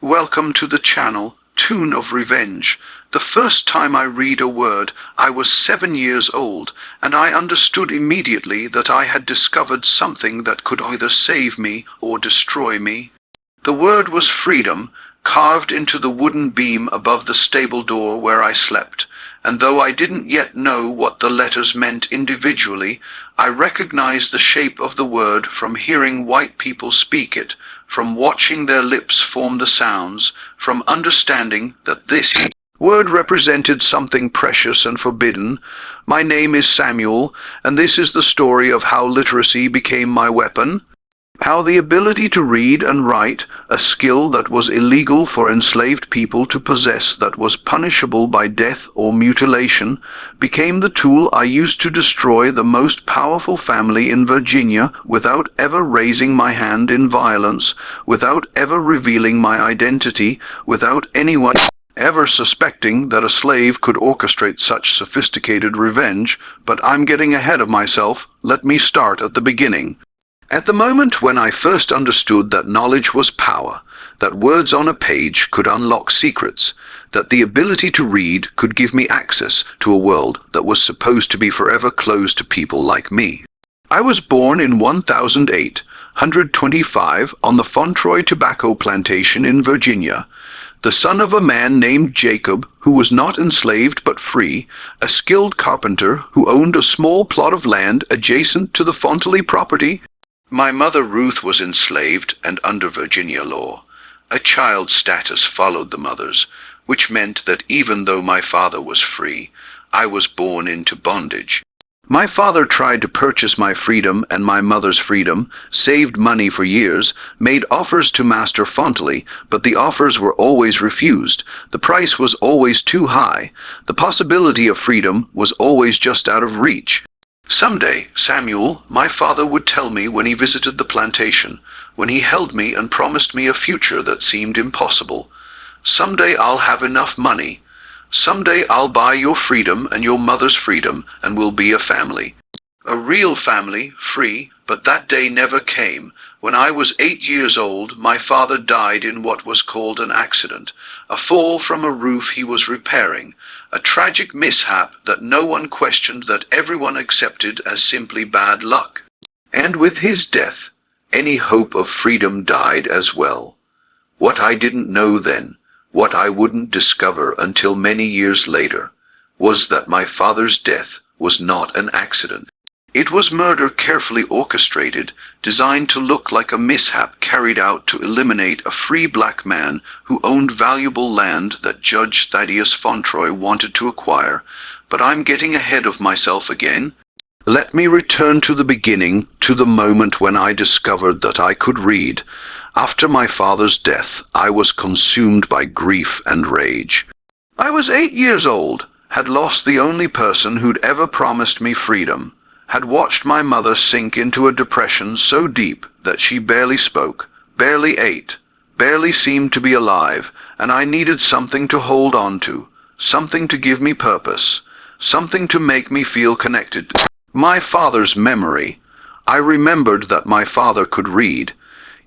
Welcome to the channel, Tune of Revenge. The first time I read a word, I was 7 years old, and I understood immediately that I had discovered something that could either save me or destroy me. The word was freedom, carved into the wooden beam above the stable door where I slept, and though I didn't yet know what the letters meant individually, I recognized the shape of the word from hearing white people speak it, from watching their lips form the sounds, from understanding that this word represented something precious and forbidden. My name is Samuel, and this is the story of how literacy became my weapon. How the ability to read and write, a skill that was illegal for enslaved people to possess, that was punishable by death or mutilation, became the tool I used to destroy the most powerful family in Virginia without ever raising my hand in violence, without ever revealing my identity, without anyone ever suspecting that a slave could orchestrate such sophisticated revenge. But I'm getting ahead of myself. Let me start at the beginning. At the moment when I first understood that knowledge was power, that words on a page could unlock secrets, that the ability to read could give me access to a world that was supposed to be forever closed to people like me. I was born in 1825 on the Fontroy tobacco plantation in Virginia, the son of a man named Jacob, who was not enslaved but free, a skilled carpenter who owned a small plot of land adjacent to the Fontley property. My mother Ruth was enslaved, and under Virginia law, a child's status followed the mother's, which meant that even though my father was free, I was born into bondage. My father tried to purchase my freedom and my mother's freedom, saved money for years, made offers to Master Fontley, but the offers were always refused. The price was always too high. The possibility of freedom was always just out of reach. Someday, Samuel, my father would tell me when he visited the plantation, when he held me and promised me a future that seemed impossible. Someday I'll have enough money. Someday I'll buy your freedom and your mother's freedom, and we'll be a family. A real family, free, but that day never came. When I was 8 years old, my father died in what was called an accident, a fall from a roof he was repairing, a tragic mishap that no one questioned, that everyone accepted as simply bad luck. And with his death, any hope of freedom died as well. What I didn't know then, what I wouldn't discover until many years later, was that my father's death was not an accident. It was murder carefully orchestrated, designed to look like a mishap carried out to eliminate a free black man who owned valuable land that Judge Thaddeus Fontroy wanted to acquire. But I'm getting ahead of myself again. Let me return to the beginning, to the moment when I discovered that I could read. After my father's death, I was consumed by grief and rage. I was 8 years old, had lost the only person who'd ever promised me freedom, had watched my mother sink into a depression so deep that she barely spoke, barely ate, barely seemed to be alive, and I needed something to hold on to, something to give me purpose, something to make me feel connected. My father's memory. I remembered that my father could read.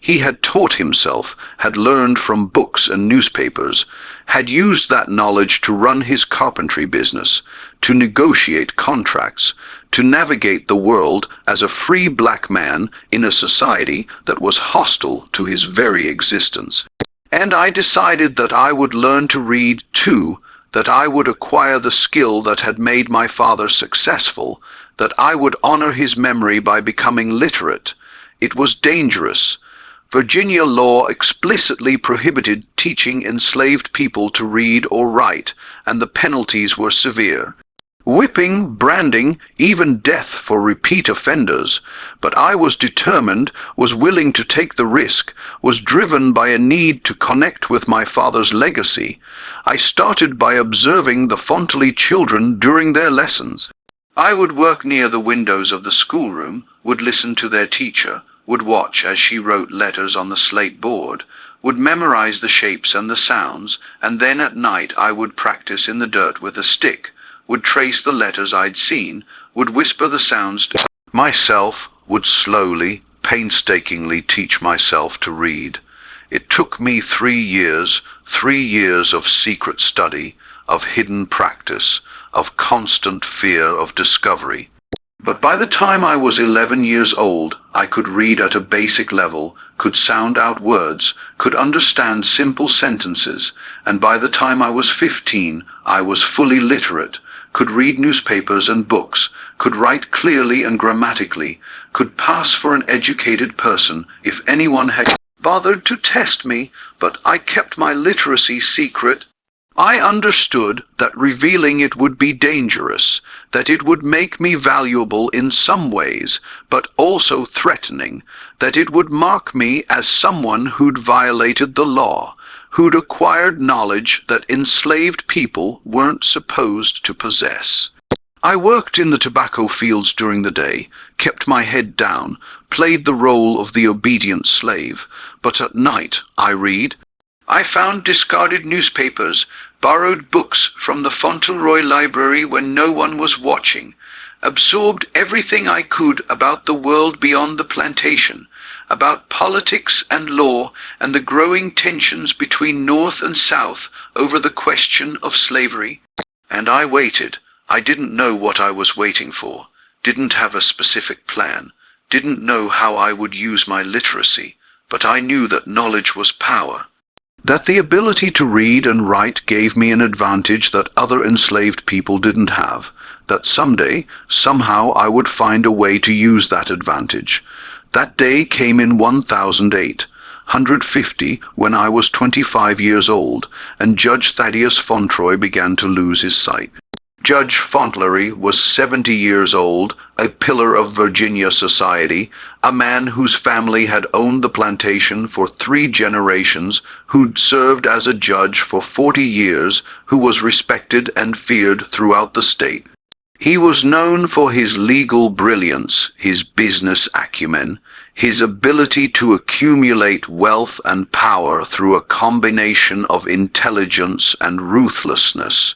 He had taught himself, had learned from books and newspapers, had used that knowledge to run his carpentry business, to negotiate contracts, to navigate the world as a free black man in a society that was hostile to his very existence. And I decided that I would learn to read too, that I would acquire the skill that had made my father successful, that I would honor his memory by becoming literate. It was dangerous. Virginia law explicitly prohibited teaching enslaved people to read or write, and the penalties were severe. Whipping, branding, even death for repeat offenders. But I was determined, was willing to take the risk, was driven by a need to connect with my father's legacy. I started by observing the Fontley children during their lessons. I would work near the windows of the schoolroom, would listen to their teacher, would watch as she wrote letters on the slate board, would memorize the shapes and the sounds, and then at night I would practice in the dirt with a stick, would trace the letters I'd seen, would whisper the sounds to myself, would slowly, painstakingly teach myself to read. It took me 3 years of secret study, of hidden practice, of constant fear of discovery. But by the time I was 11 years old, I could read at a basic level, could sound out words, could understand simple sentences, and by the time I was 15, I was fully literate, could read newspapers and books, could write clearly and grammatically, could pass for an educated person if anyone had bothered to test me, but I kept my literacy secret. I understood that revealing it would be dangerous, that it would make me valuable in some ways, but also threatening, that it would mark me as someone who'd violated the law, who'd acquired knowledge that enslaved people weren't supposed to possess. I worked in the tobacco fields during the day, kept my head down, played the role of the obedient slave, but at night I read. I found discarded newspapers, borrowed books from the Fauntleroy Library when no one was watching, absorbed everything I could about the world beyond the plantation, about politics and law and the growing tensions between North and South over the question of slavery. And I waited. I didn't know what I was waiting for, didn't have a specific plan, didn't know how I would use my literacy, but I knew that knowledge was power. That the ability to read and write gave me an advantage that other enslaved people didn't have, that someday, somehow I would find a way to use that advantage. That day came in 1,150 when I was 25 years old, and Judge Thaddeus Fauntleroy began to lose his sight. Judge Fauntleroy was 70 years old, a pillar of Virginia society, a man whose family had owned the plantation for 3 generations, who'd served as a judge for 40 years, who was respected and feared throughout the state. He was known for his legal brilliance, his business acumen, his ability to accumulate wealth and power through a combination of intelligence and ruthlessness.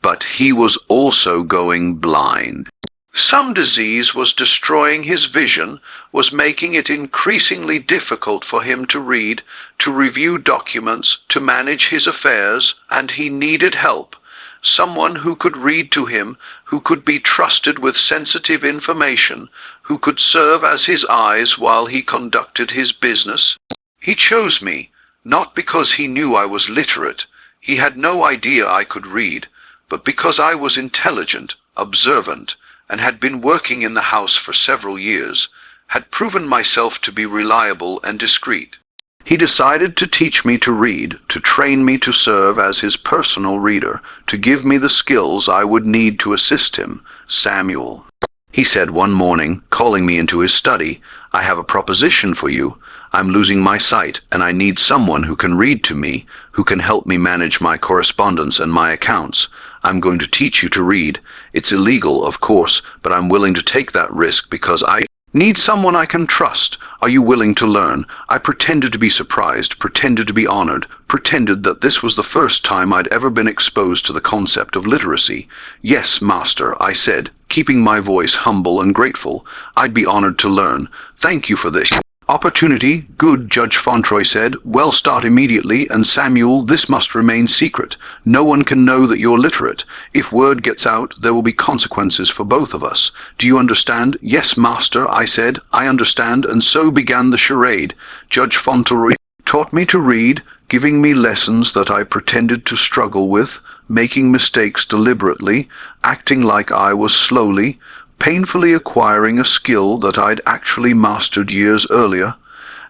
But he was also going blind. Some disease was destroying his vision, was making it increasingly difficult for him to read, to review documents, to manage his affairs, and he needed help. Someone who could read to him, who could be trusted with sensitive information, who could serve as his eyes while he conducted his business. He chose me, not because he knew I was literate. He had no idea I could read, but because I was intelligent, observant, and had been working in the house for several years, had proven myself to be reliable and discreet. He decided to teach me to read, to train me to serve as his personal reader, to give me the skills I would need to assist him. Samuel, he said one morning, calling me into his study, I have a proposition for you. I'm losing my sight, and I need someone who can read to me, who can help me manage my correspondence and my accounts. I'm going to teach you to read. It's illegal, of course, but I'm willing to take that risk because I need someone I can trust. Are you willing to learn? I pretended to be surprised, pretended to be honored, pretended that this was the first time I'd ever been exposed to the concept of literacy. Yes, master, I said, keeping my voice humble and grateful. I'd be honored to learn. Thank you for this opportunity. Good, Judge Fauntleroy said. Well, start immediately, and Samuel, this must remain secret. No one can know that you're literate. If word gets out, there will be consequences for both of us. Do you understand? Yes, master, I said. I understand, and so began the charade. Judge Fauntleroy taught me to read, giving me lessons that I pretended to struggle with, making mistakes deliberately, acting like I was slowly, painfully acquiring a skill that I'd actually mastered years earlier,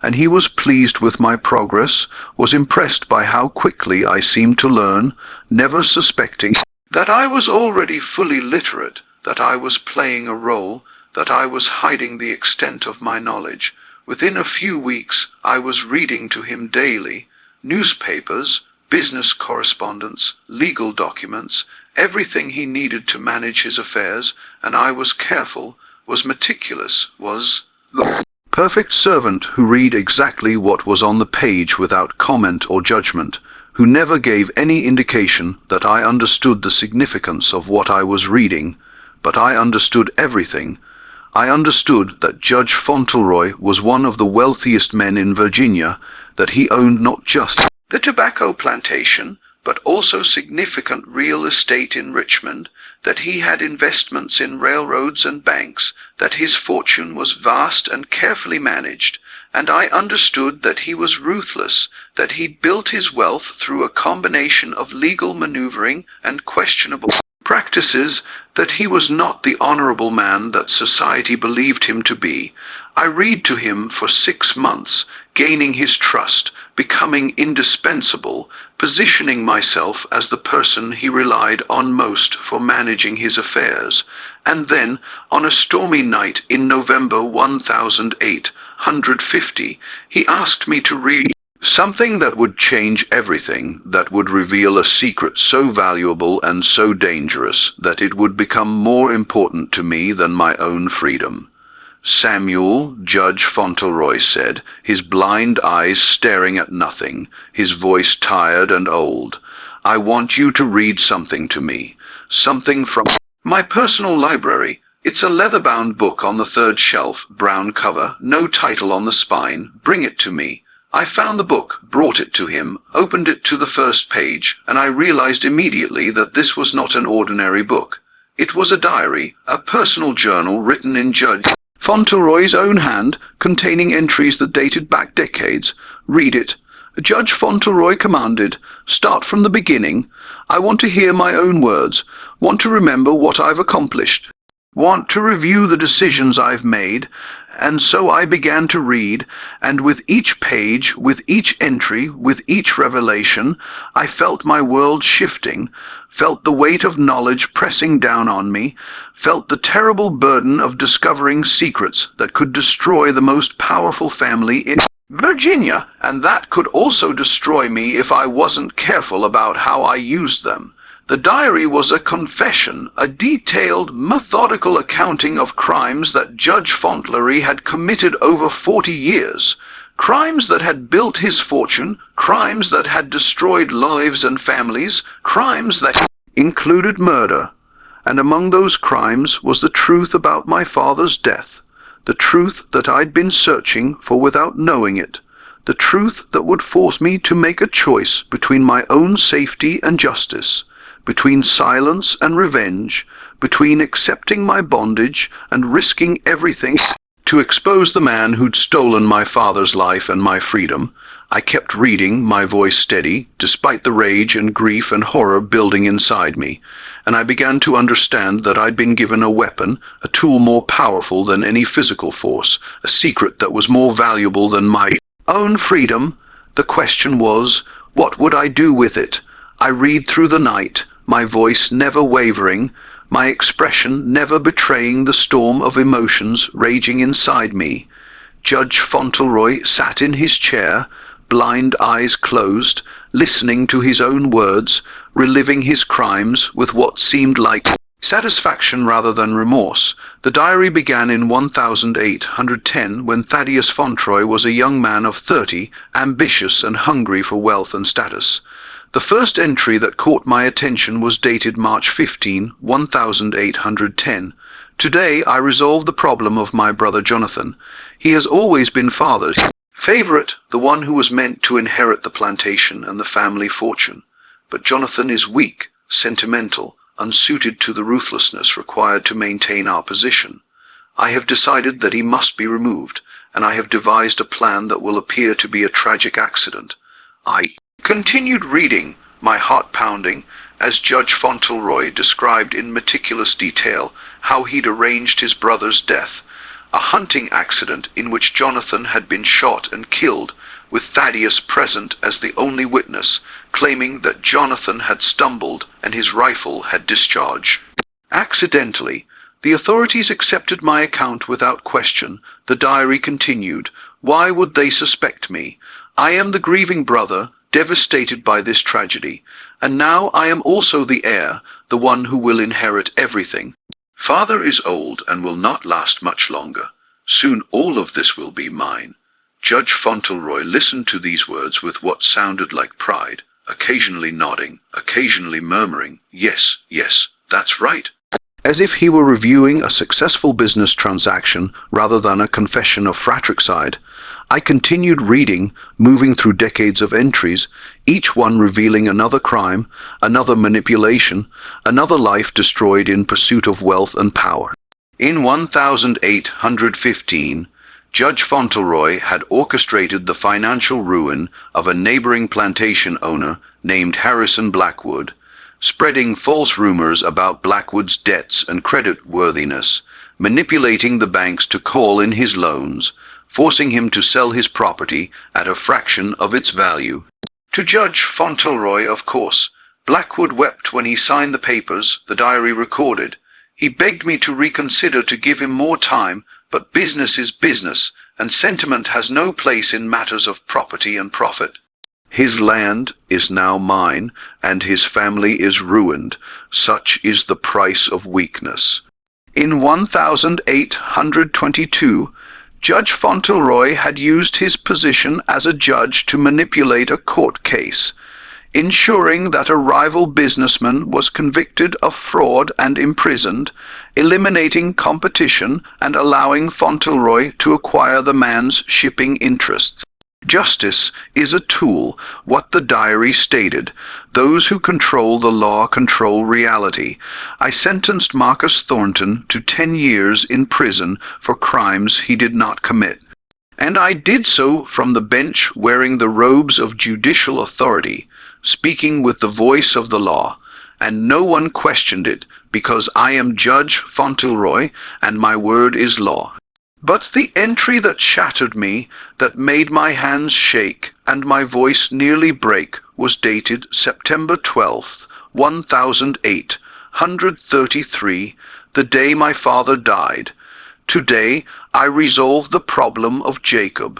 and he was pleased with my progress, was impressed by how quickly I seemed to learn, never suspecting that I was already fully literate, that I was playing a role, that I was hiding the extent of my knowledge. Within a few weeks, I was reading to him daily, newspapers, business correspondence, legal documents, everything he needed to manage his affairs, and I was careful, was meticulous, was the perfect servant who read exactly what was on the page without comment or judgment, who never gave any indication that I understood the significance of what I was reading, but I understood everything. I understood that Judge Fauntleroy was one of the wealthiest men in Virginia, that he owned not just the tobacco plantation, but also significant real estate in Richmond, that he had investments in railroads and banks, that his fortune was vast and carefully managed, and I understood that he was ruthless, that he'd built his wealth through a combination of legal maneuvering and questionable practices, that he was not the honorable man that society believed him to be. I read to him for 6 months, gaining his trust, becoming indispensable, positioning myself as the person he relied on most for managing his affairs. And then, on a stormy night in November 1850, he asked me to read something that would change everything, that would reveal a secret so valuable and so dangerous that it would become more important to me than my own freedom. Samuel, Judge Fauntleroy said, his blind eyes staring at nothing, his voice tired and old. I want you to read something to me, something from my personal library. It's a leather-bound book on the 3rd shelf, brown cover, no title on the spine. Bring it to me. I found the book, brought it to him, opened it to the first page, and I realized immediately that this was not an ordinary book. It was a diary, a personal journal written in Judge Fauntleroy's own hand, containing entries that dated back decades. Read it. Judge Fauntleroy commanded. Start from the beginning. I want to hear my own words, want to remember what I've accomplished, want to review the decisions I've made. And so I began to read, and with each page, with each entry, with each revelation, I felt my world shifting, felt the weight of knowledge pressing down on me, felt the terrible burden of discovering secrets that could destroy the most powerful family in Virginia, and that could also destroy me if I wasn't careful about how I used them. The diary was a confession, a detailed, methodical accounting of crimes that Judge Fauntleroy had committed over 40 years, crimes that had built his fortune, crimes that had destroyed lives and families, crimes that included murder. And among those crimes was the truth about my father's death, the truth that I'd been searching for without knowing it, the truth that would force me to make a choice between my own safety and justice, between silence and revenge, between accepting my bondage and risking everything to expose the man who'd stolen my father's life and my freedom. I kept reading, my voice steady, despite the rage and grief and horror building inside me, and I began to understand that I'd been given a weapon, a tool more powerful than any physical force, a secret that was more valuable than my own freedom. The question was, what would I do with it? I read through the night, my voice never wavering, my expression never betraying the storm of emotions raging inside me. Judge Fauntleroy sat in his chair, blind eyes closed, listening to his own words, reliving his crimes with what seemed like satisfaction rather than remorse. The diary began in 1810 when Thaddeus Fauntleroy was a young man of 30, ambitious and hungry for wealth and status. The first entry that caught my attention was dated March 15, 1810. Today I resolve the problem of my brother Jonathan. He has always been father's favorite, the one who was meant to inherit the plantation and the family fortune. But Jonathan is weak, sentimental, unsuited to the ruthlessness required to maintain our position. I have decided that he must be removed, and I have devised a plan that will appear to be a tragic accident. I continued reading, my heart pounding, as Judge Fauntleroy described in meticulous detail how he'd arranged his brother's death, a hunting accident in which Jonathan had been shot and killed, with Thaddeus present as the only witness, claiming that Jonathan had stumbled and his rifle had discharged accidentally. The authorities accepted my account without question. The diary continued. Why would they suspect me? I am the grieving brother, devastated by this tragedy, and now I am also the heir, the one who will inherit everything. Father is old and will not last much longer. Soon all of this will be mine. Judge Fauntleroy listened to these words with what sounded like pride, occasionally nodding, occasionally murmuring, "Yes, yes, that's right," as if he were reviewing a successful business transaction rather than a confession of fratricide. I continued reading, moving through decades of entries, each one revealing another crime, another manipulation, another life destroyed in pursuit of wealth and power. In 1815, Judge Fauntleroy had orchestrated the financial ruin of a neighboring plantation owner named Harrison Blackwood, spreading false rumors about Blackwood's debts and creditworthiness, manipulating the banks to call in his loans, forcing him to sell his property at a fraction of its value. To Judge Fauntleroy, of course, Blackwood wept when he signed the papers the diary recorded. He begged me to reconsider, to give him more time, but business is business, and sentiment has no place in matters of property and profit. His land is now mine, and his family is ruined. Such is the price of weakness. In 1822, Judge Fauntleroy had used his position as a judge to manipulate a court case, ensuring that a rival businessman was convicted of fraud and imprisoned, eliminating competition and allowing Fauntleroy to acquire the man's shipping interests. Justice is a tool, what the diary stated. Those who control the law control reality. I sentenced Marcus Thornton to 10 years in prison for crimes he did not commit. And I did so from the bench, wearing the robes of judicial authority, speaking with the voice of the law, and no one questioned it, because I am Judge Fauntleroy, and my word is law. But the entry that shattered me, that made my hands shake and my voice nearly break, was dated September 12th, 1833, the day my father died. Today I resolve the problem of Jacob,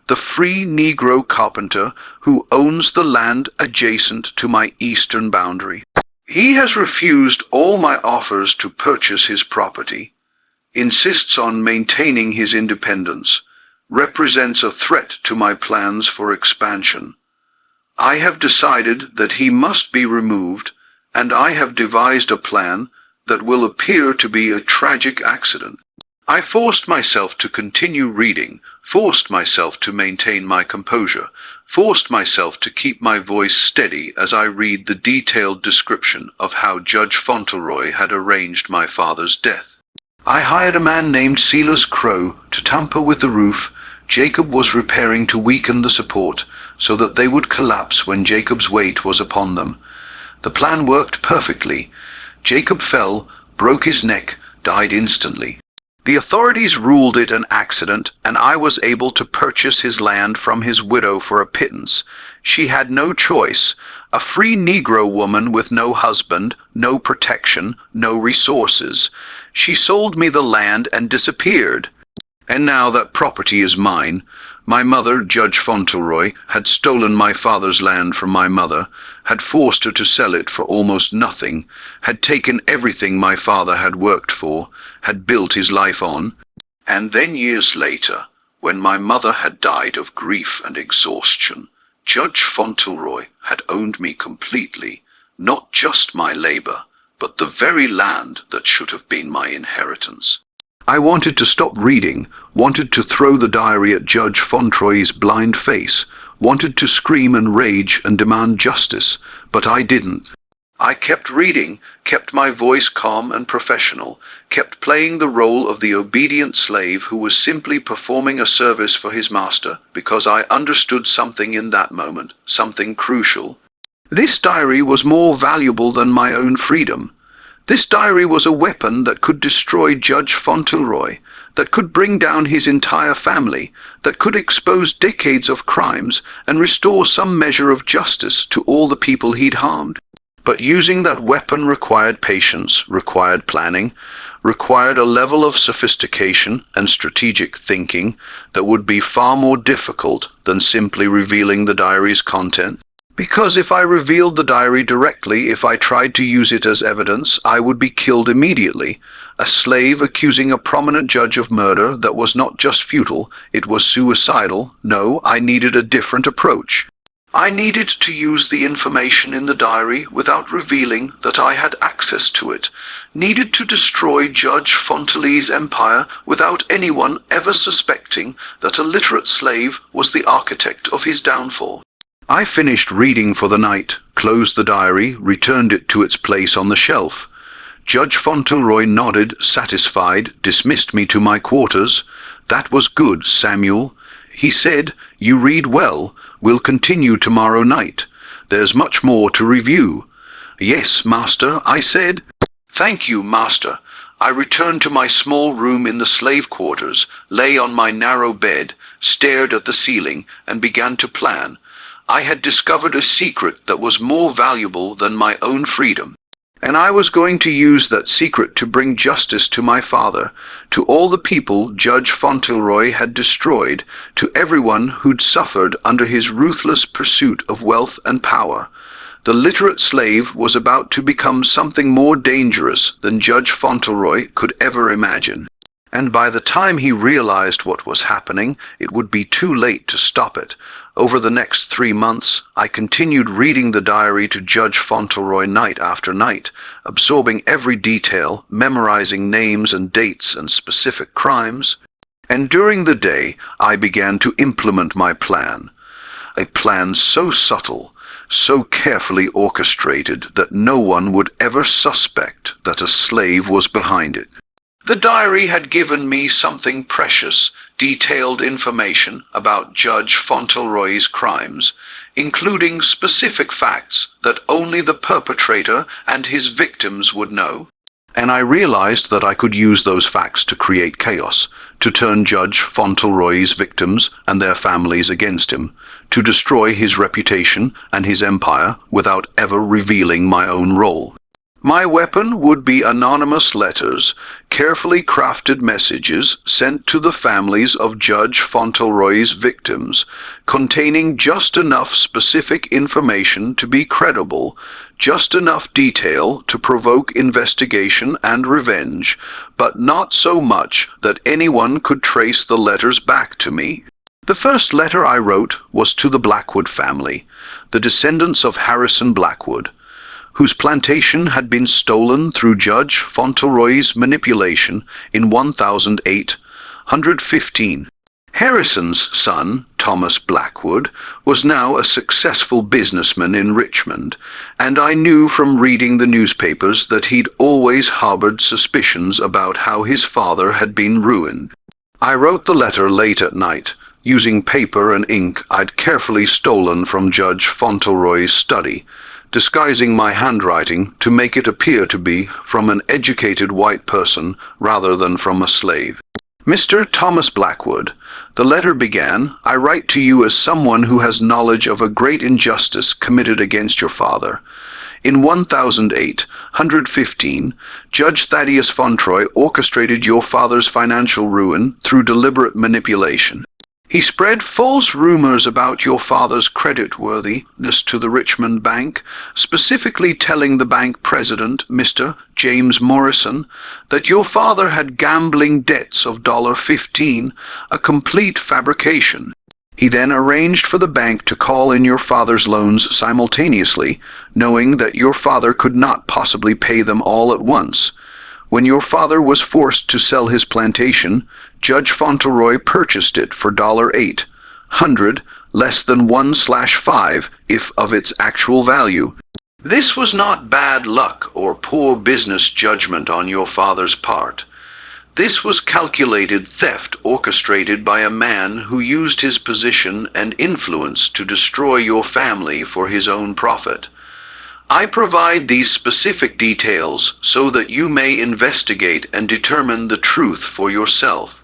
the free Negro carpenter who owns the land adjacent to my eastern boundary. He has refused all my offers to purchase his property, insists on maintaining his independence, represents a threat to my plans for expansion. I have decided that he must be removed, and I have devised a plan that will appear to be a tragic accident. I forced myself to continue reading, forced myself to maintain my composure, forced myself to keep my voice steady as I read the detailed description of how Judge Fauntleroy had arranged my father's death. I hired a man named Silas Crow to tamper with the roof Jacob was repairing to weaken the support so that they would collapse when Jacob's weight was upon them. The plan worked perfectly. Jacob fell, broke his neck, died instantly. The authorities ruled it an accident, and I was able to purchase his land from his widow for a pittance. She had no choice. A free Negro woman with no husband, no protection, no resources. She sold me the land and disappeared. And now that property is mine. My mother, Judge Fauntleroy, had stolen my father's land from my mother, had forced her to sell it for almost nothing, had taken everything my father had worked for, had built his life on. And then years later, when my mother had died of grief and exhaustion, Judge Fauntleroy had owned me completely, not just my labor, but the very land that should have been my inheritance. I wanted to stop reading, wanted to throw the diary at Judge Fauntleroy's blind face, wanted to scream and rage and demand justice, but I didn't. I kept reading, kept my voice calm and professional, kept playing the role of the obedient slave who was simply performing a service for his master, because I understood something in that moment, something crucial. This diary was more valuable than my own freedom. This diary was a weapon that could destroy Judge Fauntleroy, that could bring down his entire family, that could expose decades of crimes and restore some measure of justice to all the people he'd harmed. But using that weapon required patience, required planning, required a level of sophistication and strategic thinking that would be far more difficult than simply revealing the diary's content. Because if I revealed the diary directly, if I tried to use it as evidence, I would be killed immediately. A slave accusing a prominent judge of murder that was not just futile, it was suicidal. No, I needed a different approach. I needed to use the information in the diary without revealing that I had access to it, needed to destroy Judge Fontele's empire without anyone ever suspecting that a literate slave was the architect of his downfall. I finished reading for the night, closed the diary, returned it to its place on the shelf. Judge Fauntleroy nodded, satisfied, dismissed me to my quarters. "That was good, Samuel," he said. "You read well. We'll continue tomorrow night. There's much more to review." "Yes, master," I said. "Thank you, master." I returned to my small room in the slave quarters, lay on my narrow bed, stared at the ceiling, and began to plan. I had discovered a secret that was more valuable than my own freedom. And I was going to use that secret to bring justice to my father, to all the people Judge Fauntleroy had destroyed, to everyone who'd suffered under his ruthless pursuit of wealth and power. The literate slave was about to become something more dangerous than Judge Fauntleroy could ever imagine. And by the time he realized what was happening, it would be too late to stop it. Over the next 3 months, I continued reading the diary to Judge Fauntleroy night after night, absorbing every detail, memorizing names and dates and specific crimes. And during the day, I began to implement my plan. A plan so subtle, so carefully orchestrated that no one would ever suspect that a slave was behind it. The diary had given me something precious, detailed information about Judge Fauntleroy's crimes, including specific facts that only the perpetrator and his victims would know. And I realized that I could use those facts to create chaos, to turn Judge Fauntleroy's victims and their families against him, to destroy his reputation and his empire without ever revealing my own role. My weapon would be anonymous letters, carefully crafted messages sent to the families of Judge Fauntleroy's victims, containing just enough specific information to be credible, just enough detail to provoke investigation and revenge, but not so much that anyone could trace the letters back to me. The first letter I wrote was to the Blackwood family, the descendants of Harrison Blackwood, whose plantation had been stolen through Judge Fauntleroy's manipulation in 1815. Harrison's son, Thomas Blackwood, was now a successful businessman in Richmond, and I knew from reading the newspapers that he'd always harbored suspicions about how his father had been ruined. I wrote the letter late at night, using paper and ink I'd carefully stolen from Judge Fauntleroy's study, disguising my handwriting to make it appear to be from an educated white person rather than from a slave. "Mr. Thomas Blackwood," the letter began, "I write to you as someone who has knowledge of a great injustice committed against your father. In 1815, Judge Thaddeus Fauntleroy orchestrated your father's financial ruin through deliberate manipulation. He spread false rumors about your father's creditworthiness to the Richmond Bank, specifically telling the bank president, Mr. James Morrison, that your father had gambling debts of $15, a complete fabrication. He then arranged for the bank to call in your father's loans simultaneously, knowing that your father could not possibly pay them all at once. When your father was forced to sell his plantation, Judge Fauntleroy purchased it for $800, less than 1/5 if of its actual value. This was not bad luck or poor business judgment on your father's part. This was calculated theft orchestrated by a man who used his position and influence to destroy your family for his own profit. I provide these specific details so that you may investigate and determine the truth for yourself.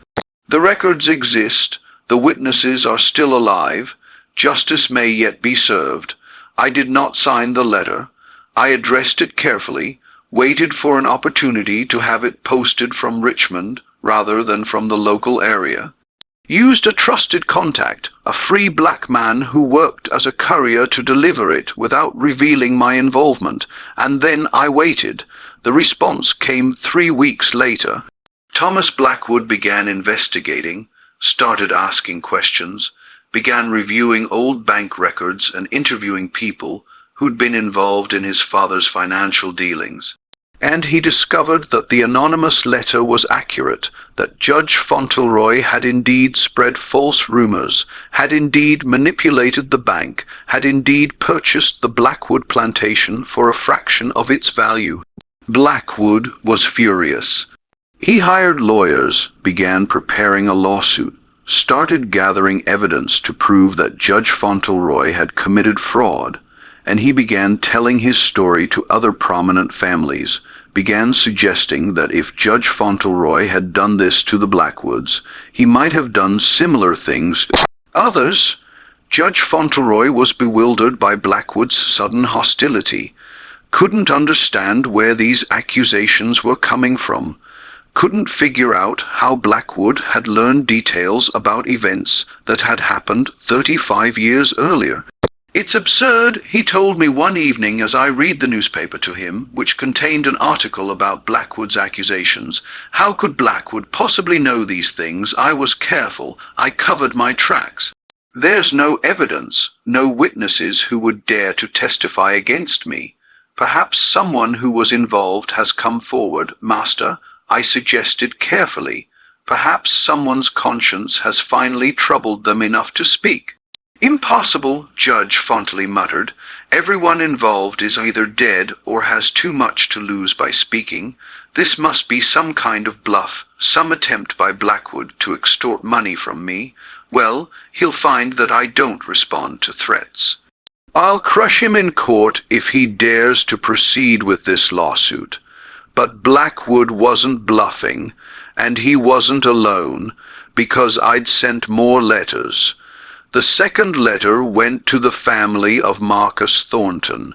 The records exist, the witnesses are still alive, justice may yet be served. I did not sign the letter. I addressed it carefully, waited for an opportunity to have it posted from Richmond rather than from the local area. Used a trusted contact, a free black man who worked as a courier to deliver it without revealing my involvement, and then I waited. The response came 3 weeks later. Thomas Blackwood began investigating, started asking questions, began reviewing old bank records and interviewing people who'd been involved in his father's financial dealings. And he discovered that the anonymous letter was accurate, that Judge Fauntleroy had indeed spread false rumors, had indeed manipulated the bank, had indeed purchased the Blackwood plantation for a fraction of its value. Blackwood was furious. He hired lawyers, began preparing a lawsuit, started gathering evidence to prove that Judge Fauntleroy had committed fraud, and he began telling his story to other prominent families, began suggesting that if Judge Fauntleroy had done this to the Blackwoods, he might have done similar things to others. Judge Fauntleroy was bewildered by Blackwood's sudden hostility, couldn't understand where these accusations were coming from, couldn't figure out how Blackwood had learned details about events that had happened 35 years earlier. "It's absurd," he told me one evening as I read the newspaper to him, which contained an article about Blackwood's accusations. "How could Blackwood possibly know these things? I was careful. I covered my tracks. There's no evidence, no witnesses who would dare to testify against me. Perhaps someone who was involved has come forward, Master," I suggested carefully. "Perhaps someone's conscience has finally troubled them enough to speak." "Impossible," Judge Fauntleroy muttered. "Everyone involved is either dead or has too much to lose by speaking. This must be some kind of bluff, some attempt by Blackwood to extort money from me. Well, he'll find that I don't respond to threats. I'll crush him in court if he dares to proceed with this lawsuit." But Blackwood wasn't bluffing, and he wasn't alone, because I'd sent more letters. The second letter went to the family of Marcus Thornton,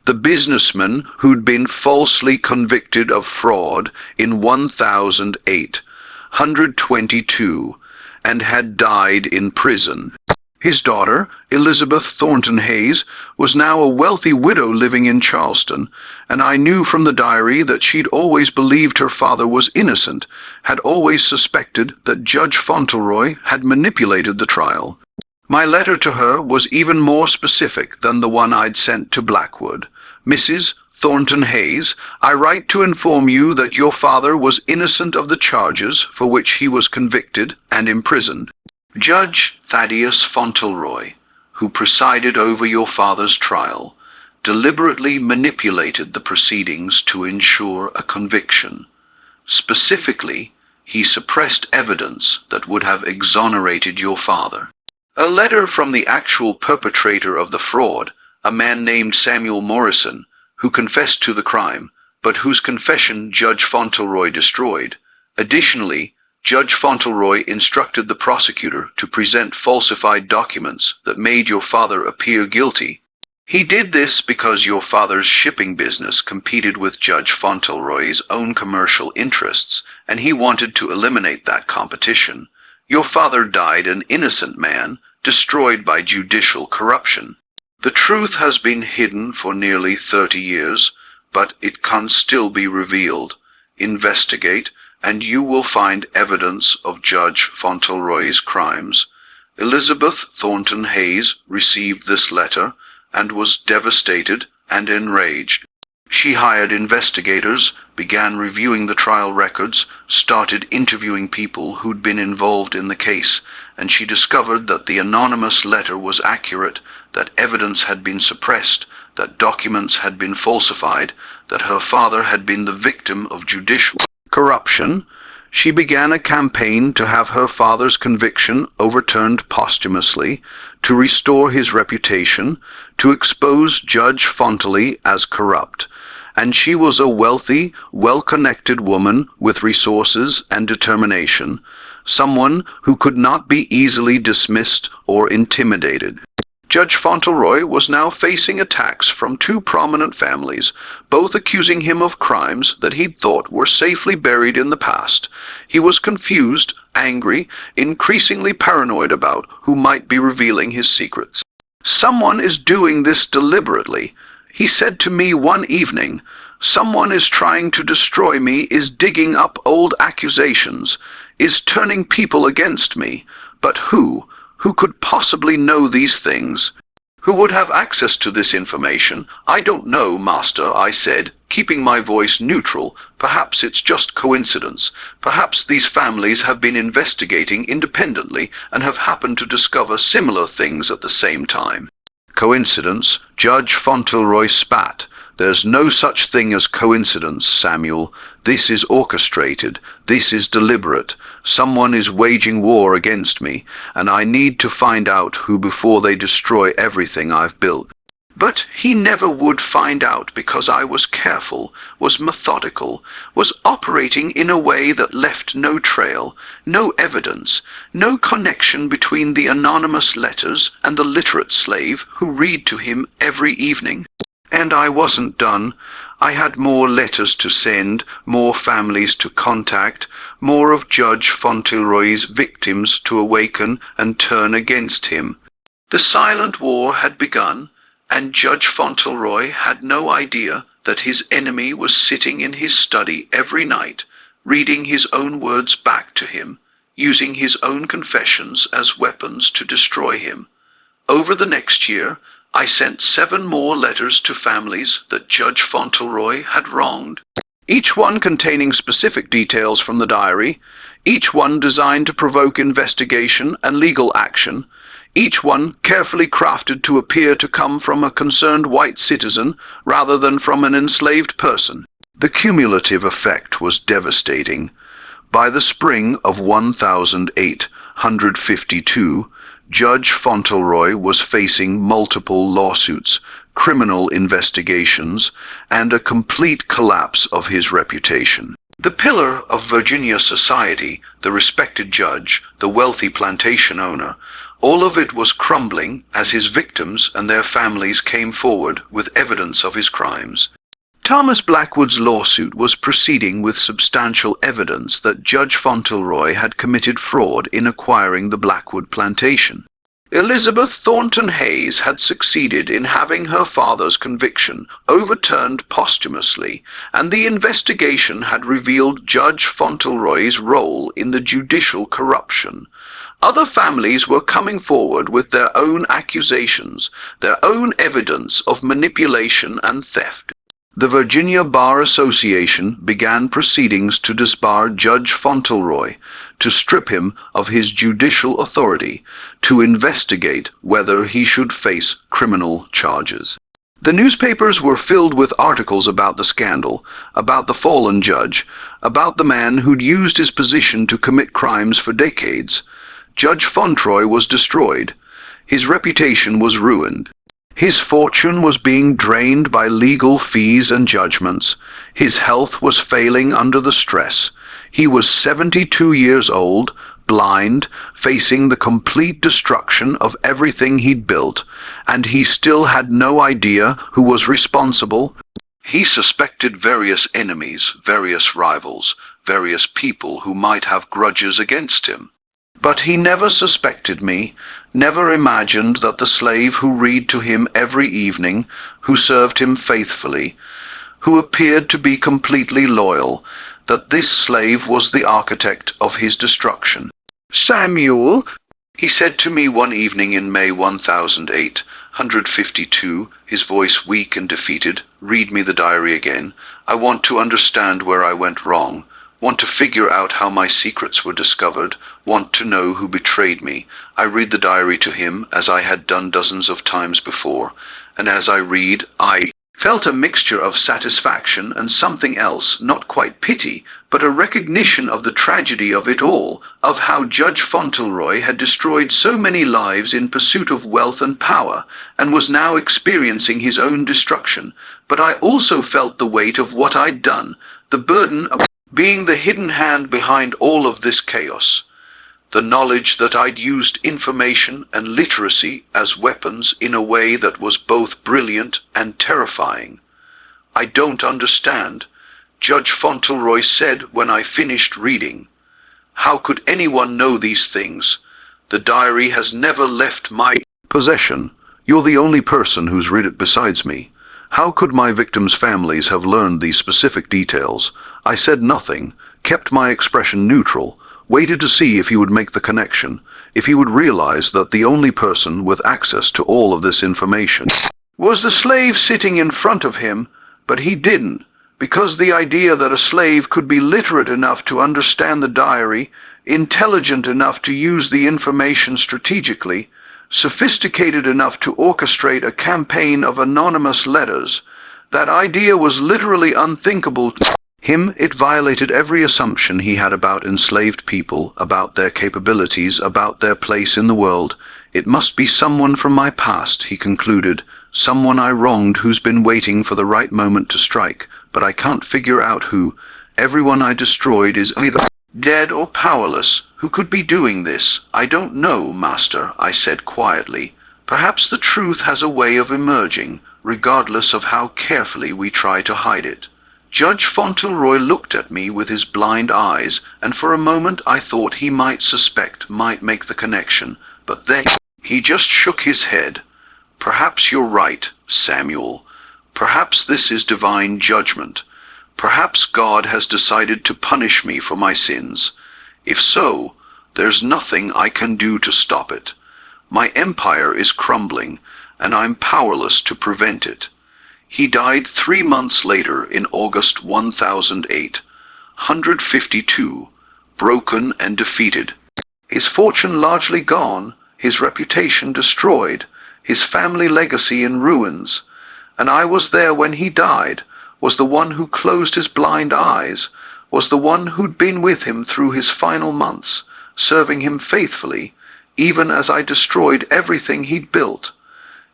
the businessman who'd been falsely convicted of fraud in 1822 and had died in prison. His daughter, Elizabeth Thornton Hayes, was now a wealthy widow living in Charleston, and I knew from the diary that she'd always believed her father was innocent, had always suspected that Judge Fauntleroy had manipulated the trial. My letter to her was even more specific than the one I'd sent to Blackwood. "Mrs. Thornton Hayes, I write to inform you that your father was innocent of the charges for which he was convicted and imprisoned. Judge Thaddeus Fauntleroy, who presided over your father's trial, deliberately manipulated the proceedings to ensure a conviction. Specifically, he suppressed evidence that would have exonerated your father." A letter from the actual perpetrator of the fraud, a man named Samuel Morrison, who confessed to the crime, but whose confession Judge Fauntleroy destroyed. Additionally, Judge Fauntleroy instructed the prosecutor to present falsified documents that made your father appear guilty. He did this because your father's shipping business competed with Judge Fauntleroy's own commercial interests, and he wanted to eliminate that competition. Your father died an innocent man, destroyed by judicial corruption. The truth has been hidden for nearly 30 years, but it can still be revealed. Investigate, and you will find evidence of Judge Fauntleroy's crimes. Elizabeth Thornton Hayes received this letter and was devastated and enraged. She hired investigators, began reviewing the trial records, started interviewing people who'd been involved in the case, and she discovered that the anonymous letter was accurate, that evidence had been suppressed, that documents had been falsified, that her father had been the victim of judicial corruption. She began a campaign to have her father's conviction overturned posthumously, to restore his reputation, to expose Judge Fauntleroy as corrupt. And she was a wealthy, well-connected woman with resources and determination, someone who could not be easily dismissed or intimidated. Judge Fauntleroy was now facing attacks from two prominent families, both accusing him of crimes that he'd thought were safely buried in the past. He was confused, angry, increasingly paranoid about who might be revealing his secrets. "Someone is doing this deliberately," he said to me one evening. "Someone is trying to destroy me, is digging up old accusations, is turning people against me. But who? Who could possibly know these things? Who would have access to this information? I don't know, Master, I said, keeping my voice neutral. Perhaps it's just coincidence. Perhaps these families have been investigating independently and have happened to discover similar things at the same time. Coincidence? Judge Fauntleroy spat. There's no such thing as coincidence, Samuel. This is orchestrated. This is deliberate. Someone is waging war against me, and I need to find out who before they destroy everything I've built. But he never would find out because I was careful, was methodical, was operating in a way that left no trail, no evidence, no connection between the anonymous letters and the literate slave who read to him every evening. And I wasn't done. I had more letters to send, more families to contact, more of Judge Fauntleroy's victims to awaken and turn against him. The silent war had begun, and Judge Fauntleroy had no idea that his enemy was sitting in his study every night, reading his own words back to him, using his own confessions as weapons to destroy him. Over the next year, I sent 7 more letters to families that Judge Fauntleroy had wronged, each one containing specific details from the diary, each one designed to provoke investigation and legal action, each one carefully crafted to appear to come from a concerned white citizen rather than from an enslaved person. The cumulative effect was devastating. By the spring of 1852, Judge Fauntleroy was facing multiple lawsuits, criminal investigations, and a complete collapse of his reputation. The pillar of Virginia society, the respected judge, the wealthy plantation owner, all of it was crumbling as his victims and their families came forward with evidence of his crimes. Thomas Blackwood's lawsuit was proceeding with substantial evidence that Judge Fauntleroy had committed fraud in acquiring the Blackwood plantation. Elizabeth Thornton Hayes had succeeded in having her father's conviction overturned posthumously, and the investigation had revealed Judge Fauntleroy's role in the judicial corruption. Other families were coming forward with their own accusations, their own evidence of manipulation and theft. The Virginia Bar Association began proceedings to disbar Judge Fauntleroy, to strip him of his judicial authority, to investigate whether he should face criminal charges. The newspapers were filled with articles about the scandal, about the fallen judge, about the man who'd used his position to commit crimes for decades. Judge Fauntleroy was destroyed. His reputation was ruined. His fortune was being drained by legal fees and judgments. His health was failing under the stress. He was 72 years old, blind, facing the complete destruction of everything he'd built, and he still had no idea who was responsible. He suspected various enemies, various rivals, various people who might have grudges against him. But he never suspected me, never imagined that the slave who read to him every evening, who served him faithfully, who appeared to be completely loyal, that this slave was the architect of his destruction. "Samuel," he said to me one evening in May 1852, his voice weak and defeated, "read me the diary again. I want to understand where I went wrong. Want to figure out how my secrets were discovered, want to know who betrayed me." I read the diary to him as I had done dozens of times before, and as I read, I felt a mixture of satisfaction and something else, not quite pity, but a recognition of the tragedy of it all, of how Judge Fauntleroy had destroyed so many lives in pursuit of wealth and power, and was now experiencing his own destruction. But I also felt the weight of what I'd done, the burden of being the hidden hand behind all of this chaos. The knowledge that I'd used information and literacy as weapons in a way that was both brilliant and terrifying. "I don't understand," Judge Fauntleroy said when I finished reading. "How could anyone know these things? The diary has never left my possession. You're the only person who's read it besides me. How could my victims' families have learned these specific details? I said nothing, kept my expression neutral, waited to see if he would make the connection. if he would realize that the only person with access to all of this information was the slave sitting in front of him, but he didn't, because the idea that a slave could be literate enough to understand the diary, intelligent enough to use the information strategically, sophisticated enough to orchestrate a campaign of anonymous letters, that idea was literally unthinkable to him. It violated every assumption he had about enslaved people, about their capabilities, about their place in the world. It must be someone from my past, he concluded, someone I wronged who's been waiting for the right moment to strike, but I can't figure out who. Everyone I destroyed is either dead or powerless. Who could be doing this? I don't know, master, I said quietly. Perhaps the truth has a way of emerging, regardless of how carefully we try to hide it. Judge Fauntleroy looked at me with his blind eyes, and for a moment I thought he might suspect, might make the connection, but then he just shook his head. Perhaps you're right, Samuel. Perhaps this is divine judgment. Perhaps God has decided to punish me for my sins. If so, there's nothing I can do to stop it. My empire is crumbling, and I'm powerless to prevent it. He died 3 months later in August 1008, 152, broken and defeated. His fortune largely gone, his reputation destroyed, his family legacy in ruins. And I was there when he died, was the one who closed his blind eyes, was the one who'd been with him through his final months, serving him faithfully, even as I destroyed everything he'd built.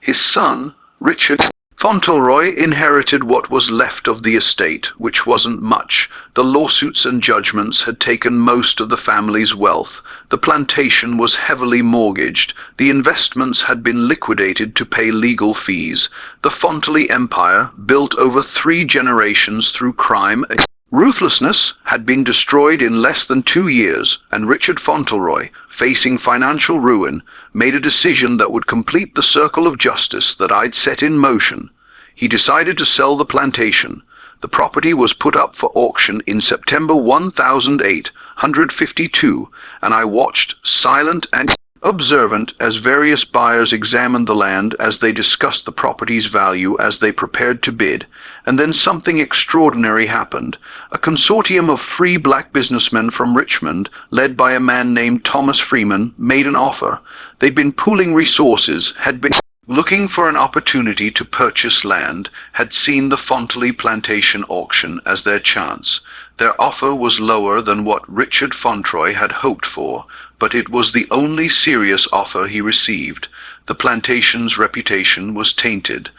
His son, Richard Fauntleroy, inherited what was left of the estate, which wasn't much. The lawsuits and judgments had taken most of the family's wealth. The plantation was heavily mortgaged. The investments had been liquidated to pay legal fees. The Fauntleroy empire, built over 3 generations through crime and ruthlessness, had been destroyed in less than 2 years, and Richard Fauntleroy, facing financial ruin, made a decision that would complete the circle of justice that I'd set in motion. He decided to sell the plantation. The property was put up for auction in September 1852, and I watched, silent and observant, as various buyers examined the land, as they discussed the property's value, as they prepared to bid. And then something extraordinary happened. A consortium of free black businessmen from Richmond, led by a man named Thomas Freeman, made an offer. They'd been pooling resources, had been looking for an opportunity to purchase land, had seen the Fauntleroy plantation auction as their chance. Their offer was lower than what Richard Fauntleroy had hoped for, but it was the only serious offer he received. The plantation's reputation was tainted.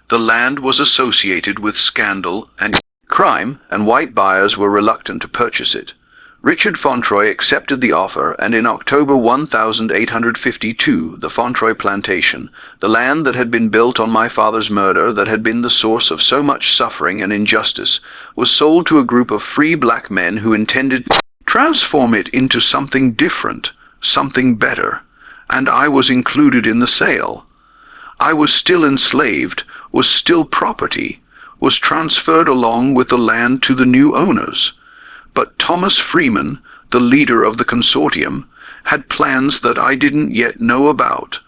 The land was associated with scandal and crime, and white buyers were reluctant to purchase it. Richard Fauntleroy accepted the offer, and in October 1852, the Fauntleroy plantation, the land that had been built on my father's murder, that had been the source of so much suffering and injustice, was sold to a group of free black men who intended to transform it into something different, something better, and I was included in the sale. I was still enslaved, was still property, was transferred along with the land to the new owners. But Thomas Freeman, the leader of the consortium, had plans that I didn't yet know about.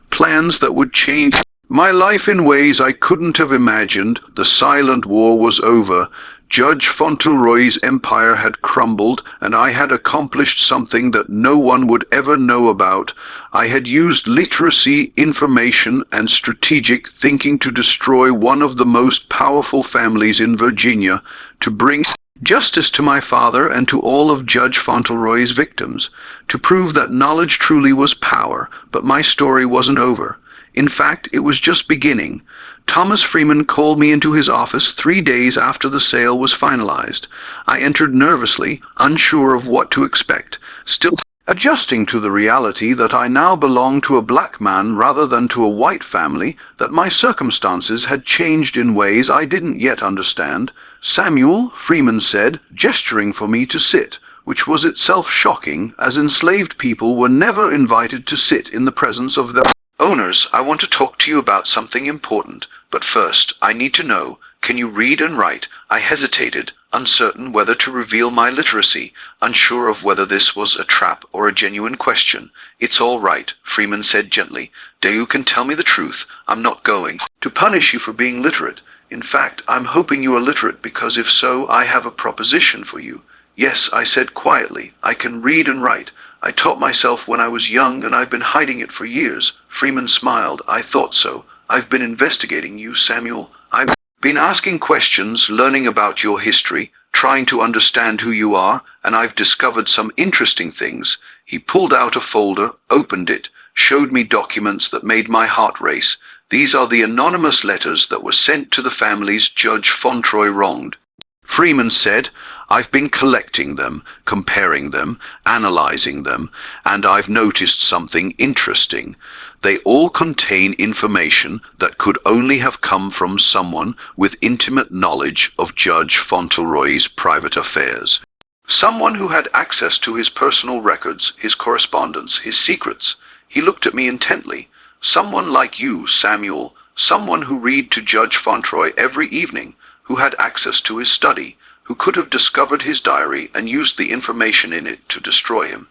Plans that would change my life in ways I couldn't have imagined. The silent war was over. Judge Fauntleroy's empire had crumbled, and I had accomplished something that no one would ever know about. I had used literacy, information, and strategic thinking to destroy one of the most powerful families in Virginia, to bring justice to my father and to all of Judge Fauntleroy's victims, to prove that knowledge truly was power. But my story wasn't over. In fact, it was just beginning. Thomas Freeman called me into his office 3 days after the sale was finalized. I entered nervously, unsure of what to expect, still adjusting to the reality that I now belonged to a black man rather than to a white family, that my circumstances had changed in ways I didn't yet understand. "Samuel," Freeman said, gesturing for me to sit, which was itself shocking, as enslaved people were never invited to sit in the presence of their owners. "I want to talk to you about something important, but first I need to know, Can you read and write? I hesitated, uncertain whether to reveal my literacy, unsure of whether this was a trap or a genuine question. It's all right, Freeman said gently. You can tell me the truth. I'm not going to punish you for being literate. In fact, I'm hoping you are literate because if so, I have a proposition for you. Yes, I said quietly, I can read and write. I taught myself when I was young and I've been hiding it for years. Freeman smiled. I thought so. I've been investigating you, Samuel. I've been asking questions, learning about your history, trying to understand who you are, and I've discovered some interesting things. He pulled out a folder, opened it, showed me documents that made my heart race. These are the anonymous letters that were sent to the families Judge Fontroy wronged. Freeman said, I've been collecting them, comparing them, analyzing them, and I've noticed something interesting. They all contain information that could only have come from someone with intimate knowledge of Judge Fauntleroy's private affairs. Someone who had access to his personal records, his correspondence, his secrets. He looked at me intently. Someone like you, Samuel, someone who read to Judge Fauntleroy every evening, who had access to his study, who could have discovered his diary and used the information in it to destroy him.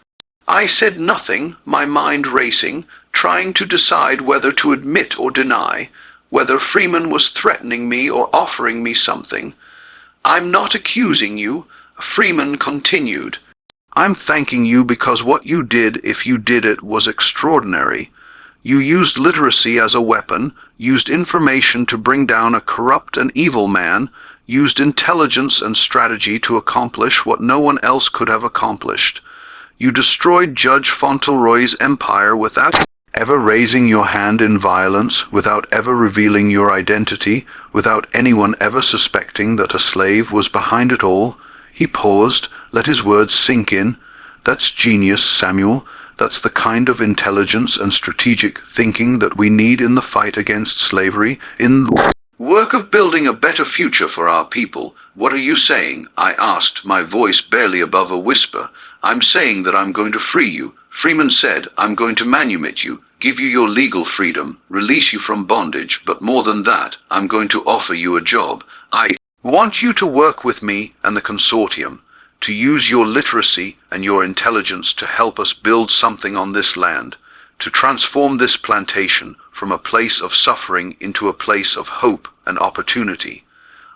I said nothing, my mind racing, trying to decide whether to admit or deny, whether Freeman was threatening me or offering me something. I'm not accusing you, Freeman continued. I'm thanking you because what you did, if you did it, was extraordinary. You used literacy as a weapon, used information to bring down a corrupt and evil man, used intelligence and strategy to accomplish what no one else could have accomplished. You destroyed Judge Fauntleroy's empire without ever raising your hand in violence, without ever revealing your identity, without anyone ever suspecting that a slave was behind it all. He paused, let his words sink in. That's genius, Samuel. That's the kind of intelligence and strategic thinking that we need in the fight against slavery, in the work of building a better future for our people. What are you saying? I asked, my voice barely above a whisper. I'm saying that I'm going to free you. Freeman said, I'm going to manumit you, give you your legal freedom, release you from bondage, but more than that, I'm going to offer you a job. I want you to work with me and the consortium, to use your literacy and your intelligence to help us build something on this land, to transform this plantation from a place of suffering into a place of hope and opportunity.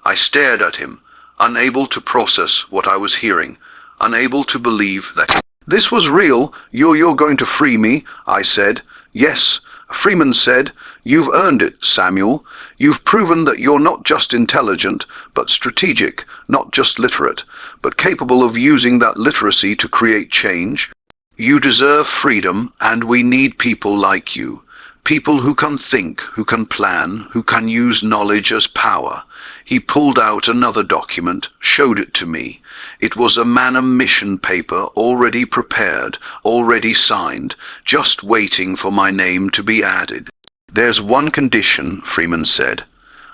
I stared at him, unable to process what I was hearing, unable to believe that this was real. You're going to free me, I said. Yes, Freeman said. You've earned it, Samuel. You've proven that you're not just intelligent, but strategic, not just literate, but capable of using that literacy to create change. You deserve freedom, and we need people like you. People who can think, who can plan, who can use knowledge as power. He pulled out another document, showed it to me. It was a manum mission paper already prepared, already signed, just waiting for my name to be added. There's one condition, Freeman said.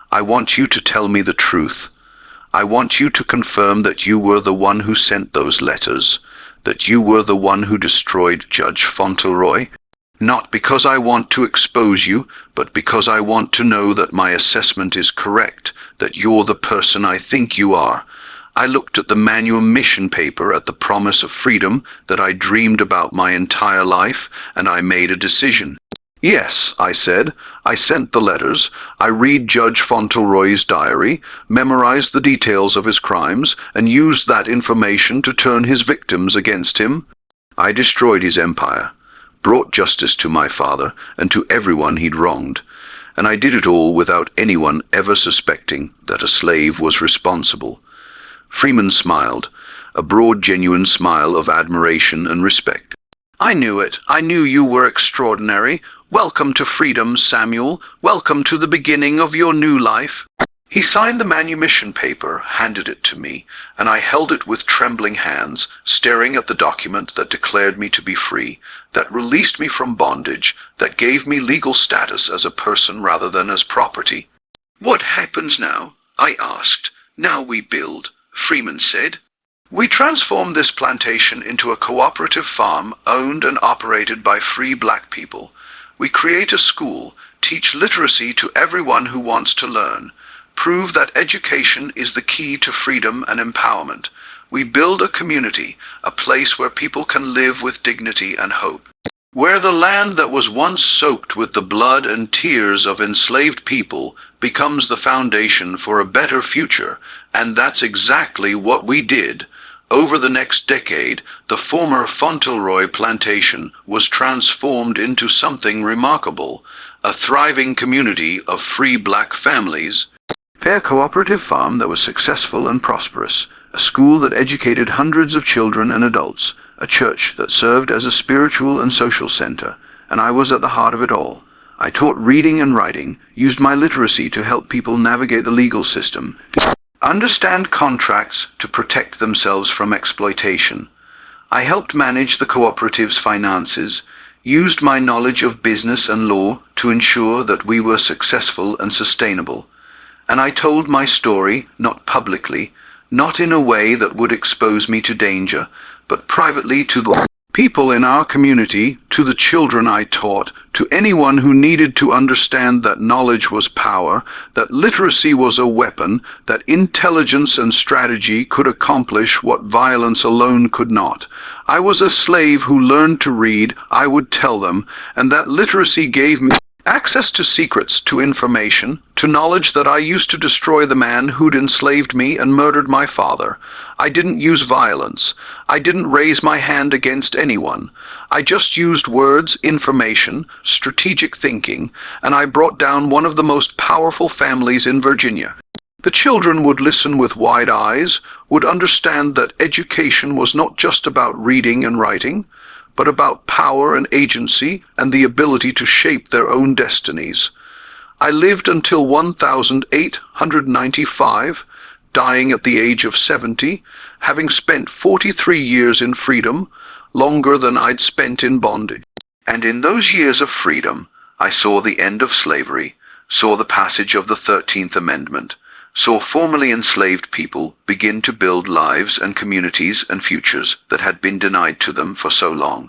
I want you to tell me the truth. I want you to confirm that you were the one who sent those letters, that you were the one who destroyed Judge Fauntleroy. Not because I want to expose you, but because I want to know that my assessment is correct, that you're the person I think you are. I looked at the manumission paper, at the promise of freedom that I dreamed about my entire life, and I made a decision. Yes, I said, I sent the letters. I read Judge Fauntleroy's diary, memorized the details of his crimes, and used that information to turn his victims against him. I destroyed his empire, brought justice to my father and to everyone he'd wronged, and I did it all without anyone ever suspecting that a slave was responsible. Freeman smiled, a broad, genuine smile of admiration and respect. I knew it. I knew you were extraordinary. Welcome to freedom, Samuel. Welcome to the beginning of your new life. He signed the manumission paper, handed it to me, and I held it with trembling hands, staring at the document that declared me to be free, that released me from bondage, that gave me legal status as a person rather than as property. What happens now? I asked. Now we build, Freeman said. We transform this plantation into a cooperative farm owned and operated by free black people. We create a school, teach literacy to everyone who wants to learn, prove that education is the key to freedom and empowerment. We build a community, a place where people can live with dignity and hope. Where the land that was once soaked with the blood and tears of enslaved people becomes the foundation for a better future, and that's exactly what we did. Over the next decade, the former Fauntleroy plantation was transformed into something remarkable, a thriving community of free black families. Fair cooperative farm that was successful and prosperous, a school that educated hundreds of children and adults, a church that served as a spiritual and social center, and I was at the heart of it all. I taught reading and writing, used my literacy to help people navigate the legal system, to understand contracts to protect themselves from exploitation. I helped manage the cooperative's finances, used my knowledge of business and law to ensure that we were successful and sustainable. And I told my story, not publicly, not in a way that would expose me to danger, but privately to the people in our community, to the children I taught, to anyone who needed to understand that knowledge was power, that literacy was a weapon, that intelligence and strategy could accomplish what violence alone could not. I was a slave who learned to read, I would tell them, and that literacy gave me access to secrets, to information, to knowledge that I used to destroy the man who'd enslaved me and murdered my father. I didn't use violence. I didn't raise my hand against anyone. I just used words, information, strategic thinking, and I brought down one of the most powerful families in Virginia. The children would listen with wide eyes, would understand that education was not just about reading and writing, but about power and agency and the ability to shape their own destinies. I lived until 1895, dying at the age of 70, having spent 43 years in freedom, longer than I'd spent in bondage. And in those years of freedom, I saw the end of slavery, saw the passage of the 13th Amendment, saw formerly enslaved people begin to build lives and communities and futures that had been denied to them for so long.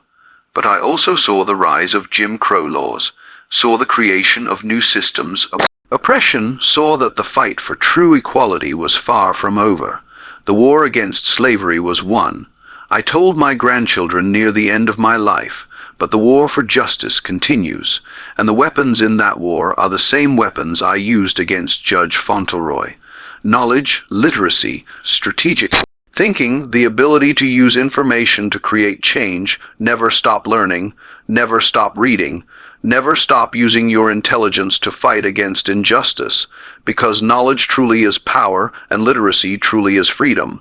But I also saw the rise of Jim Crow laws, saw the creation of new systems of oppression, saw that the fight for true equality was far from over. The war against slavery was won. I told my grandchildren near the end of my life, but the war for justice continues, and the weapons in that war are the same weapons I used against Judge Fauntleroy. Knowledge, literacy, strategic thinking, the ability to use information to create change. Never stop learning, never stop reading, never stop using your intelligence to fight against injustice, because knowledge truly is power and literacy truly is freedom.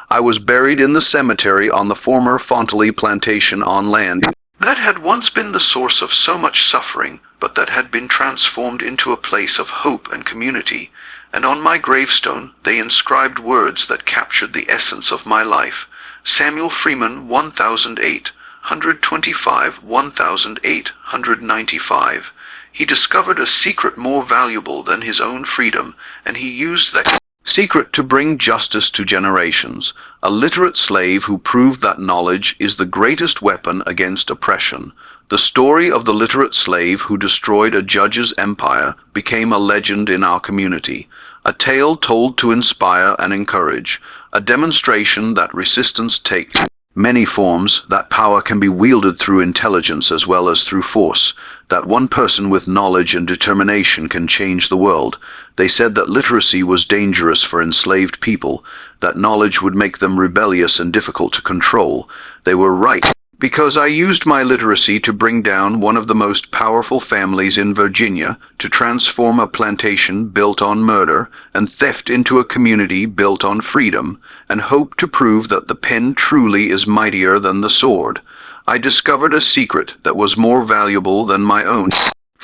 I was buried in the cemetery on the former Fauntleroy plantation on land that had once been the source of so much suffering, but that had been transformed into a place of hope and community. And on my gravestone they inscribed words that captured the essence of my life. Samuel Freeman, 1825, 1895. He discovered a secret more valuable than his own freedom, and he used that secret to bring justice to generations. A literate slave who proved that knowledge is the greatest weapon against oppression. The story of the literate slave who destroyed a judge's empire became a legend in our community, a tale told to inspire and encourage, a demonstration that resistance takes many forms, that power can be wielded through intelligence as well as through force, that one person with knowledge and determination can change the world. They said that literacy was dangerous for enslaved people, that knowledge would make them rebellious and difficult to control. They were right, because I used my literacy to bring down one of the most powerful families in Virginia, to transform a plantation built on murder and theft into a community built on freedom, and hope to prove that the pen truly is mightier than the sword. I discovered a secret that was more valuable than my own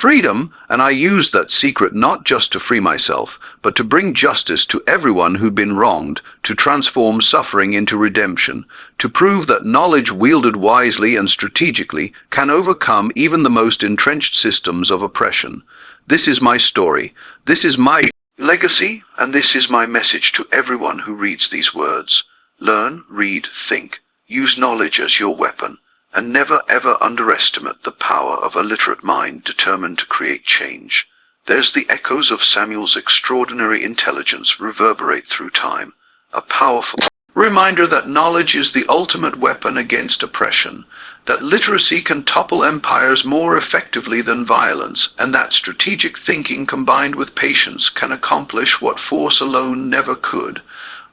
freedom, and I used that secret not just to free myself, but to bring justice to everyone who'd been wronged, to transform suffering into redemption, to prove that knowledge wielded wisely and strategically can overcome even the most entrenched systems of oppression. This is my story, this is my legacy, and this is my message to everyone who reads these words. Learn, read, think, use knowledge as your weapon, and never ever underestimate the power of a literate mind determined to create change. There's the echoes of Samuel's extraordinary intelligence reverberate through time, a powerful reminder that knowledge is the ultimate weapon against oppression, that literacy can topple empires more effectively than violence, and that strategic thinking combined with patience can accomplish what force alone never could.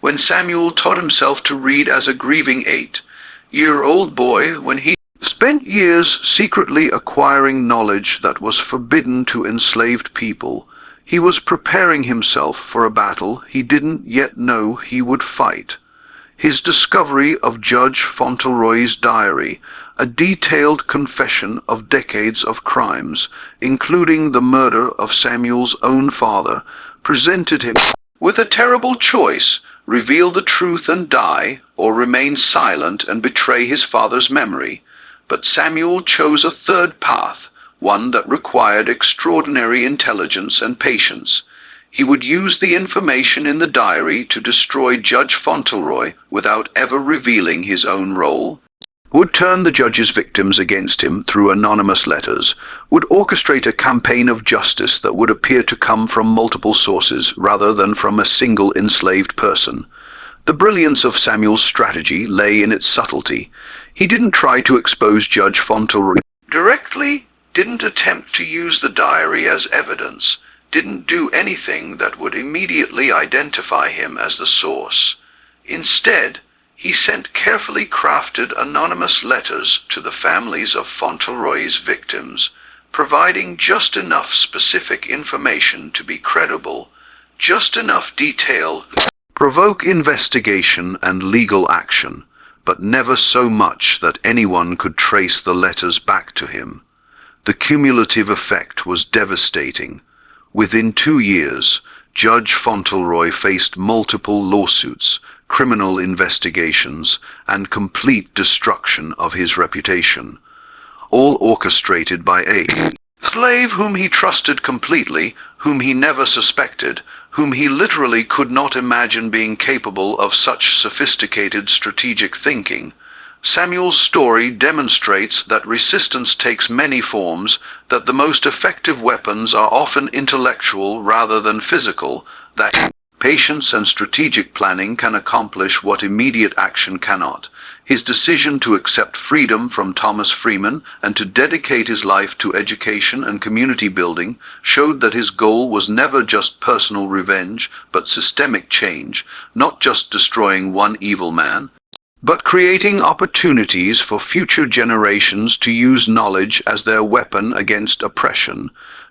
When Samuel taught himself to read as a grieving 8-year-old boy, when he spent years secretly acquiring knowledge that was forbidden to enslaved people, he was preparing himself for a battle he didn't yet know he would fight. His discovery of Judge Fauntleroy's diary, a detailed confession of decades of crimes, including the murder of Samuel's own father, presented him with a terrible choice: reveal the truth and die, or remain silent and betray his father's memory. But Samuel chose a third path, one that required extraordinary intelligence and patience. He would use the information in the diary to destroy Judge Fauntleroy without ever revealing his own role, would turn the judge's victims against him through anonymous letters, would orchestrate a campaign of justice that would appear to come from multiple sources rather than from a single enslaved person. The brilliance of Samuel's strategy lay in its subtlety. He didn't try to expose Judge Fauntleroy directly, didn't attempt to use the diary as evidence, didn't do anything that would immediately identify him as the source. Instead, he sent carefully crafted anonymous letters to the families of Fauntleroy's victims, providing just enough specific information to be credible, just enough detail to provoke investigation and legal action, but never so much that anyone could trace the letters back to him. The cumulative effect was devastating. Within 2 years, Judge Fauntleroy faced multiple lawsuits, criminal investigations, and complete destruction of his reputation, all orchestrated by a slave whom he trusted completely, whom he never suspected, whom he literally could not imagine being capable of such sophisticated strategic thinking. Samuel's story demonstrates that resistance takes many forms, that the most effective weapons are often intellectual rather than physical, that patience and strategic planning can accomplish what immediate action cannot. His decision to accept freedom from Thomas Freeman and to dedicate his life to education and community building showed that his goal was never just personal revenge, but systemic change, not just destroying one evil man, but creating opportunities for future generations to use knowledge as their weapon against oppression.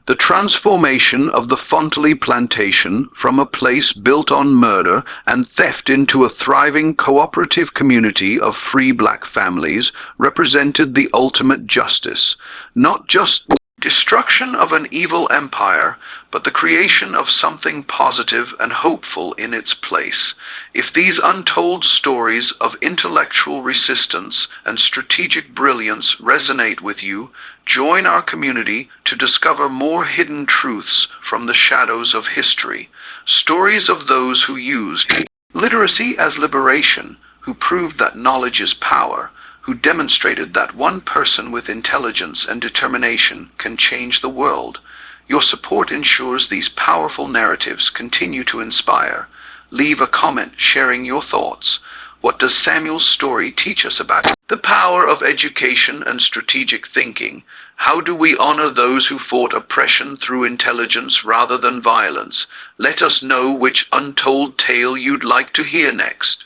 The transformation of the Fauntleroy plantation from a place built on murder and theft into a thriving cooperative community of free black families represented the ultimate justice, not just destruction of an evil empire, but the creation of something positive and hopeful in its place. If these untold stories of intellectual resistance and strategic brilliance resonate with you, join our community to discover more hidden truths from the shadows of history, stories of those who used literacy as liberation, who proved that knowledge is power, who demonstrated that one person with intelligence and determination can change the world. Your support ensures these powerful narratives continue to inspire. Leave a comment sharing your thoughts. What does Samuel's story teach us about the power of education and strategic thinking? How do we honor those who fought oppression through intelligence rather than violence? Let us know which untold tale you'd like to hear next.